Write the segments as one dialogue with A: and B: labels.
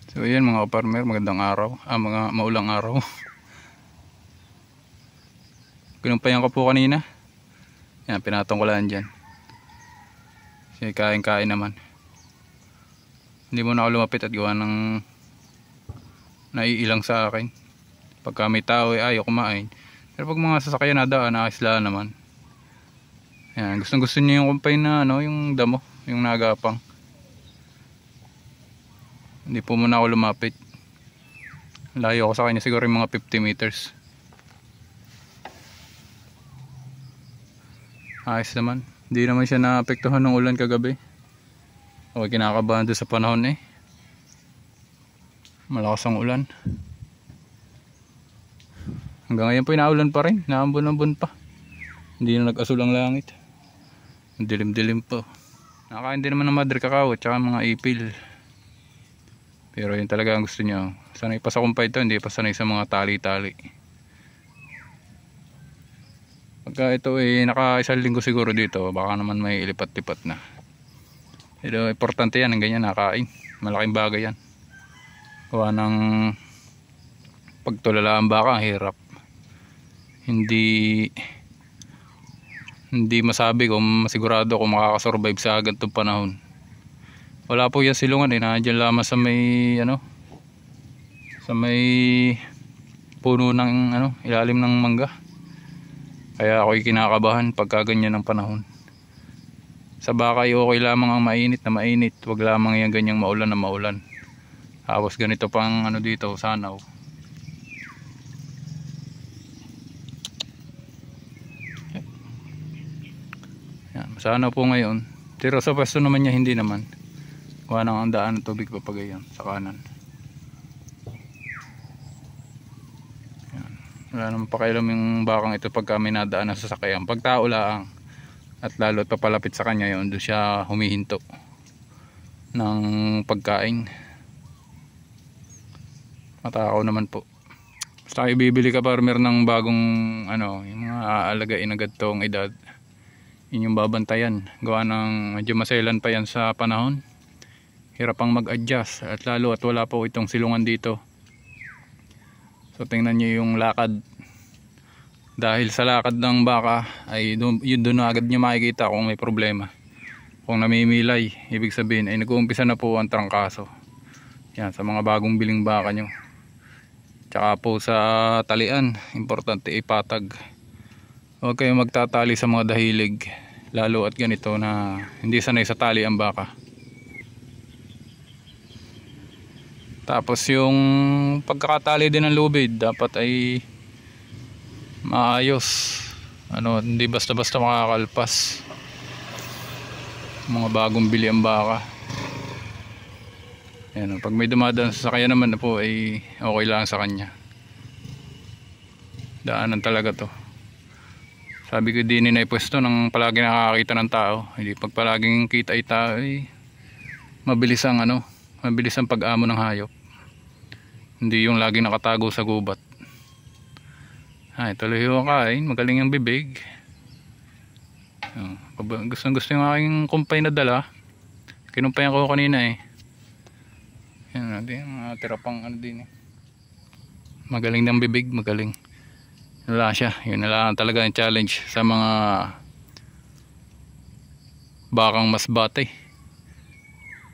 A: So ayan mga kaparmer, magandang araw, mga maulang araw. Kinumpayan ko po kanina. Yan, pinatong ko lang dyan. Kasi kain-kain naman. Hindi mo na ako lumapit at gawa ng naiilang sa akin. Pagka may tao ay ayaw kumain. Pero pag mga sasakyan na daan, nakisla naman. Yan, gustong gusto niyo yung kumpay na yung damo, yung nagapang. Hindi po muna ako lumapit. Layo ako sa kanya siguro yung mga 50 meters. Ayos naman. Hindi naman siya naapektuhan ng ulan kagabi. Okay, kinakabahan doon sa panahon malakas ang ulan. Hanggang ngayon po inaulan pa rin. Naambon-ambon pa. Hindi na nag-asul ang langit. Dilim-dilim po. Nakakain din naman ng madre kakao at saka mga ipil. Pero yun talaga ang gusto niya. Sanay pa sa kumpay ito, hindi pa sanay sa mga tali-tali. Pagka ito naka-isang linggo siguro dito, baka naman may ilipat-lipat na. Pero importante yan, ang ganyan nakain. Malaking bagay yan. Gawa ng pagtulala ang baka, hirap. Hindi masabi kung masigurado kung makakasurvive sa ganitong panahon. Wala po yan silungan nandiyan lamang sa may sa may puno ng ilalim ng mangga. Kaya ako'y kinakabahan pagka ganyan ng panahon. Sa baka ay okay lamang ang mainit na mainit, wag lamang yung ganyang maulan na maulan. Tapos ganito pang dito, sanaw. Yan, sanaw po ngayon. Pero sa pwesto naman niya hindi naman. Kuha nang ang daan ng tubig papagayon sa kanan. Yan. Wala naman pakialam yung bakang ito pagka may nadaan na sasakyan. Pag tao laang at lalo at papalapit sa kanya yun, doon siya humihinto ng pagkain. Matakaw naman po. Basta kayo bibili ka farmer ng bagong yung mga aalagain agad tong edad, inyong babantayan. Gawa ng medyo maselan pa yan sa panahon. Hirap pang mag-adjust at lalo at wala po itong silungan dito. So tingnan nyo yung lakad. Dahil sa lakad ng baka ay yun doon agad nyo makikita kung may problema. Kung namimilay, ibig sabihin ay nag-uumpisa na po ang trangkaso. Yan, sa mga bagong biling baka nyo. Tsaka po sa talian, importante ipatag. Huwag kayong magtatali sa mga dahilig. Lalo at ganito na hindi sanay sa tali ang baka. Tapos yung pagkakatali din ng lubid dapat ay maayos. Hindi basta-basta makakalpas. Mga bagong bili ang baka. Ayan, pag may dumadaan sa sakyan naman na po ay okay lang sa kanya. Daanan talaga to. Sabi ko din na pwesto nang palagi nakakakita ng tao. Hindi pag palaging kita ay tao ay mabilis ang pag-amo ng hayop. Hindi yung lagi nakatago sa gubat. Tuloy yung kain, magaling yung bibig. Gusto yung aking kumpay na dala. Kinumpayan ko kanina Yan natin, mga tira pang din Magaling ng bibig, magaling. Wala siya, yun na lang talaga yung challenge sa mga bakang mas bate.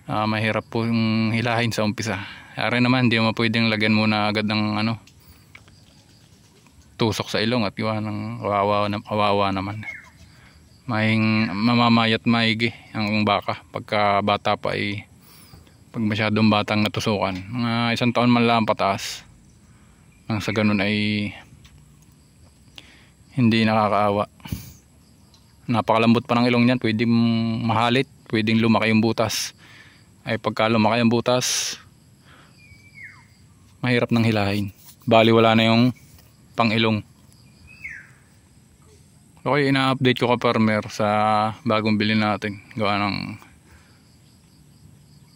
A: Mahirap po yung hilahin sa umpisa. Ari naman, hindi mo pwedeng lagyan muna agad ng tusok sa ilong at iwan ng kawawa naman. Mamamayat maigi ang baka pagka bata pa pag masyadong batang natusukan. Mga 1 taon man lang pataas. Nang sa ganun ay hindi nakakaawa. Napakalambot pa ng ilong niyan, pwedeng mahalit, pwedeng lumaki yung butas. Ay pagka lumaki yung butas, mahirap nang hilahin. Bali wala na yung pangilong. Okay, ina-update ko ka farmer sa bagong bilhin natin. Gawa ng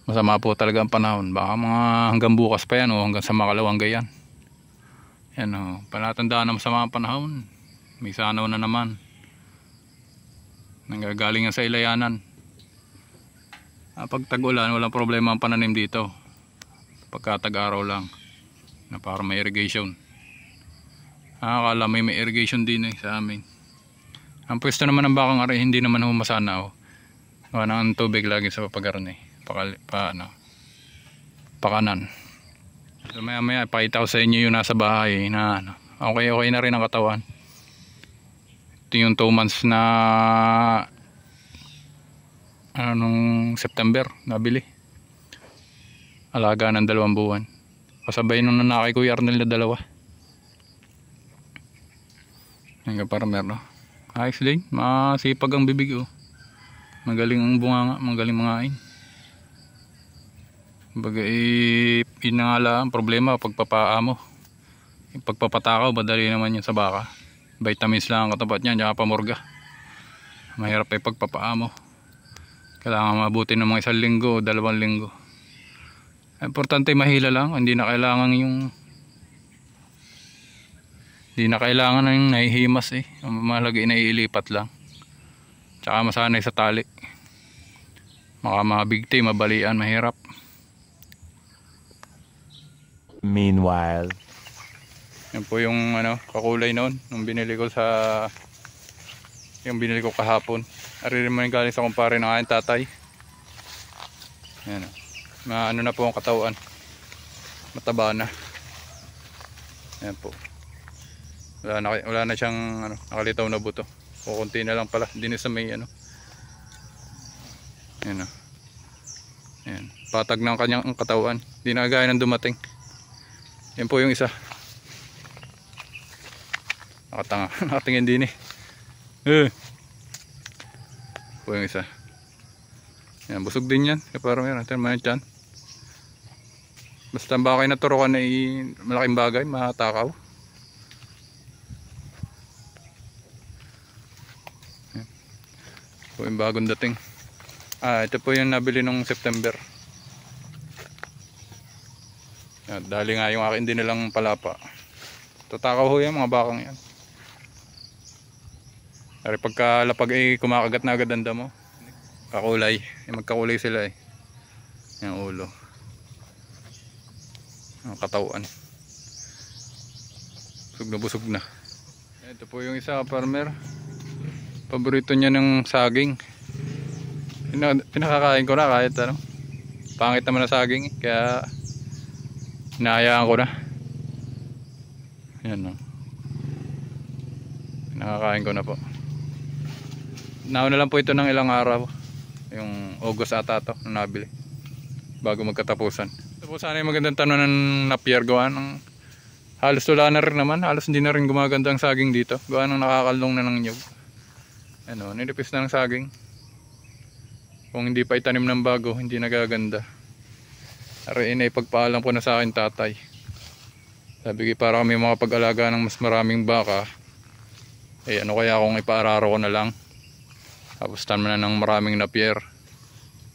A: masama po talaga ang panahon. Baka mga hanggang bukas pa yan hanggang sa makalawang gayan. Yan palatandaan na masama ang panahon. May sanaw na naman. Nanggagaling yan sa ilayanan. Pag tag-ulan, walang problema ang pananim dito. pagka tag-araw lang na para may irrigation. Akala may irrigation din sa amin. Ang pwesto naman ng bakang ari hindi naman humasana wala ang tubig lagi sa papagarni pakanan. So maya maya pakita ko sa inyo yung nasa bahay na okay na rin ang katawan. Ito yung 2 months na nung September nabili. Alaga ng 2 buwan. Kasabay nung nanakay ko yung Arnel na 2. Ang farmer ayos din, masipag ang bibig magaling ang bunganga, magaling mangain. Baga inangala ang problema pagpapaa mo. Yung pagpapatakaw madali naman yun sa baka. Vitamins lang ang katapat niyan, tsaka pamorga. Mahirap pagpapaa mo. Kailangan mabuti ng mga 1 linggo o 2 linggo. Importante mahila lang, hindi na kailangan ng nahihimas Ang mahalaga naiilipat lang. Tsaka masanay sa tali. Mabigti, mabalian, mahirap.
B: Meanwhile,
A: yan po yung kakulay noon nung binili ko kahapon. Ari rin mo yung galing sa kumpare ng aking tatay. Yan na po ang katawan. Mataba na. Yan po. Wala na siyang nakalitaw na buto. Kukunti na lang pala. Hindi na sa may Yan Yan. Patag ng kanyang katawan. Hindi na gaya ng dumating. Yan po yung isa. Nakatingin din po yung isa. Yan, busog din yan. Parang meron dyan. Basta bakay na turukan malaking bagay, matakaw. Po yung bagong dating. Ito po yung nabili nung September. Dali nga yung akin din nilang palapa. Tatakaw ho yan mga bakang yan. Dari pagkalapag kumakagat na agad ang damo. Kakulay. Magkakulay sila yung ulo. Ang katawan. Busog na. Ito po yung isa farmer. Paborito niya ng saging. Pinakakain ko na kahit pangit naman na saging kaya hinahayaan ko na. Yan pinakakain ko na po. Nauna lang po ito ng ilang araw. Yung August ata ito na nabili bago magkatapusan. Ito po sana yung magandang tanong ng napier gawa ng halos wala na rin naman. Halos hindi na rin gumaganda ang saging dito gawa ng nakakalong na ng nyug. Nilipis na ng saging. Kung hindi pa itanim ng bago, hindi nagaganda. Arain ay pagpaalam ko na sa akin tatay. Sabi ko para kami makapag-alaga ng mas maraming baka. Kaya kung ipaararo ko na lang. Tapos tama na ng maraming napier.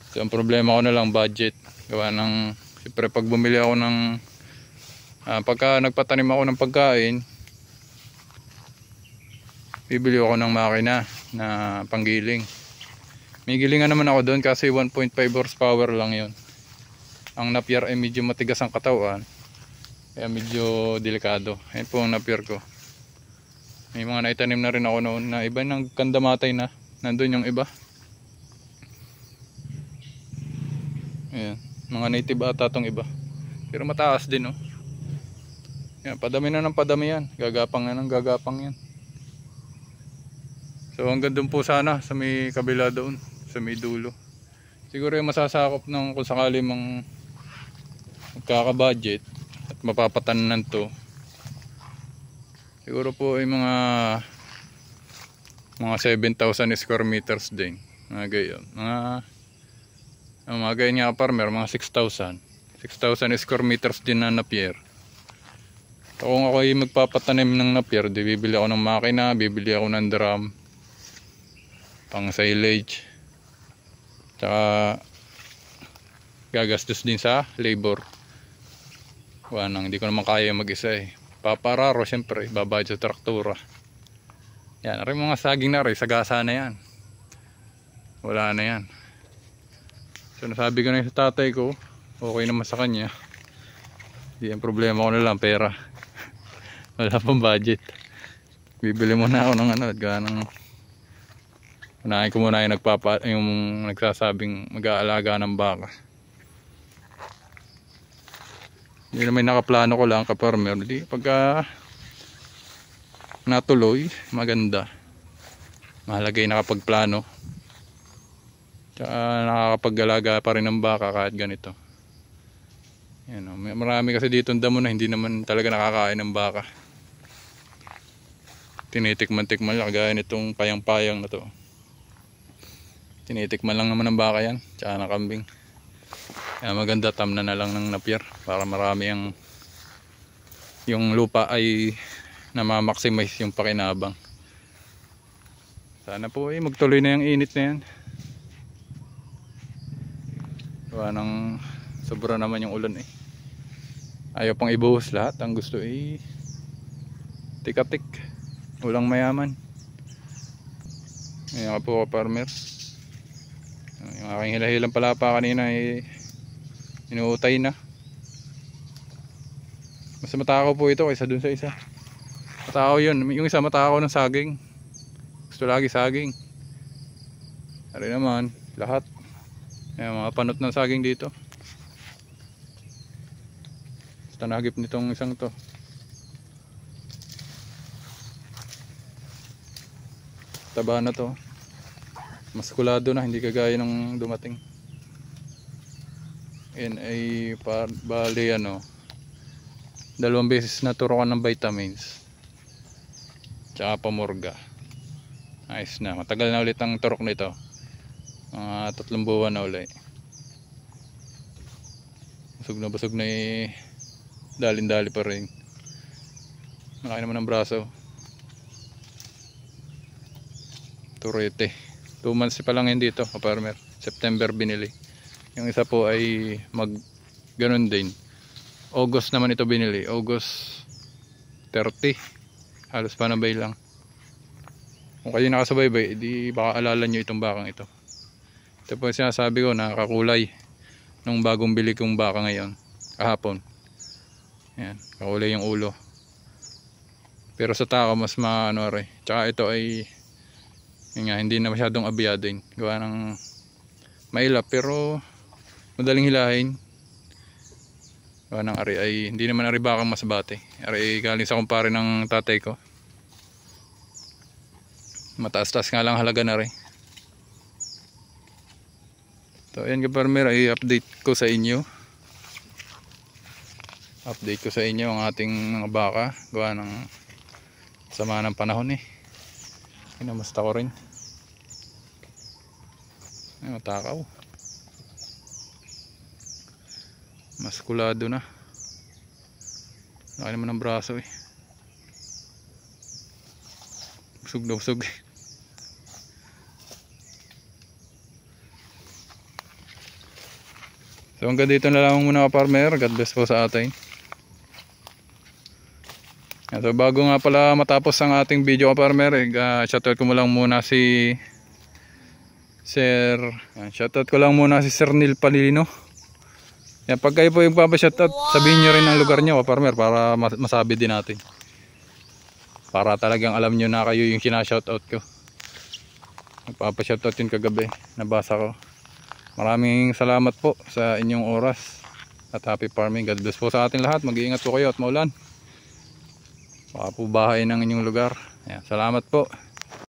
A: So ang problema ko na lang budget. Gawa ng, siyempre pag bumili ako ng, pagka nagpatanim ako ng pagkain, bibili ako ng makina na panggiling. May gilingan naman ako doon kasi 1.5 horsepower lang yun. Ang napier ay medyo matigas ang katawan. Kaya medyo delikado. Ayan po ang napier ko. May mga naitanim na rin ako noon na iba ng kandamatay na. Nandun yung iba. Ayan. Mga native ata tong iba. Pero mataas din Ayan, padami na ng padami yan. Gagapang na ng gagapang yan. So hanggang doon po sana sa may kabila doon. Sa may dulo. Siguro yung masasakop ng kung sakali mang magkaka-budget at mapapatanan to. Siguro po ay mga 7,000 square meters din. Mga gayon. Mga gayon nga farmer, mga 6,000. 6,000 square meters din na napier. So kung ako ay magpapatanim ng napier, di bibili ako ng makina, bibili ako ng drum, pang silage. Tsaka gagastos din sa labor. Hindi ko naman kaya mag-isa Papararo syempre, babayad sa traktura. Yan, rin mga saging na rin, sagasa na yan. Wala na yan. So nasabi ko na sa tatay ko, okay naman sa kanya. Di ang problema ko na lang pera. Wala pang budget. Bibili muna ako ng ano, ganang unahin ko muna yung nagsasabing mag-aalaga ng baka. Hindi naman nakaplano ko lang ka-farmer. Di pagka natuloy, maganda. Mahalaga yung nakapagplano. Tsaka nakakapag-alaga pa rin ng baka kahit ganito. Yan, marami kasi dito ang damo na hindi naman talaga nakakain ng baka. Tinitikman-tikman lang gaya nitong payang-payang na to. Tinitikman lang naman ng baka yan, tsaka ng kambing. Kaya maganda tamna na lang ng napier para marami yung lupa ay namamaximize yung pakinabang. Sana po magtuloy na yung init na yan. Gawa ng sobra naman yung ulan eh. Ayaw pang ibuhos lahat. Ang gusto eh tik-tik. Ulang mayaman. Ngayon po farmer. Yung aking hilahilang palapa kanina eh inuutay na. Mas matakaw po ito kaysa dun sa isa. Matakaw yun. Yung isa matakaw ng saging. Gusto lagi saging. Ari naman lahat. Ayan, mga panot ng saging dito. Basta nagip nitong isang to. Taba na to. Maskulado na, hindi kagaya ng dumating. Ayan ay bali ano. 2 beses naturukan ng vitamins. Tsaka pamorga. Ayos na. Matagal na ulit ang turok nito. Mga 3 buwan na ulit. Busog na eh. Dalin-dali pa rin. Malaki naman ang braso. Turete. 2 months pa lang yun dito, farmer. September binili. Yung isa po ay ganun din. August naman ito binili. August 30. Halos panabay lang. Kung kayo nakasubaybay, di baka alala nyo itong bakang ito. Ito po yung sinasabi ko, nakakulay nung bagong bili kong baka ngayon. Kahapon. Ayan, kakulay yung ulo. Pero sa tao mas maano rin. Tsaka ito ay nga, hindi na masyadong abiyado. Gawa ng mailap pero madaling hilahin. Gawa ng ari ay hindi naman ari bakang masbate. Ari galing sa kumpare ng tatay ko. Mataas-taas nga lang halaga na rin. So ayan ka-farmer, i-update ko sa inyo. Update ko sa inyo ang ating mga baka. Gawa ng sama ng panahon eh. Kinamasta ko rin. Ay, matakaw. Maskulado na. Laki naman ng braso eh. Busog na busog eh. So hanggang dito na lang muna ka-farmer. God bless po sa atin. So bago nga pala matapos ang ating video ka-farmer, shoutout ko lang muna si Sir. Shoutout ko lang muna si Sir Neil Panilino. Yan, pag kayo po yung papashoutout, sabihin nyo rin ang lugar nyo ka-farmer para masabi din natin. Para talagang alam nyo na kayo yung sinashoutout ko. Nagpapashoutout yun kagabi. Nabasa ko. Maraming salamat po sa inyong oras at happy farming. God bless po sa ating lahat. Mag-iingat po kayo at maulan. Baka po bahay ng inyong lugar. Ayan, salamat po.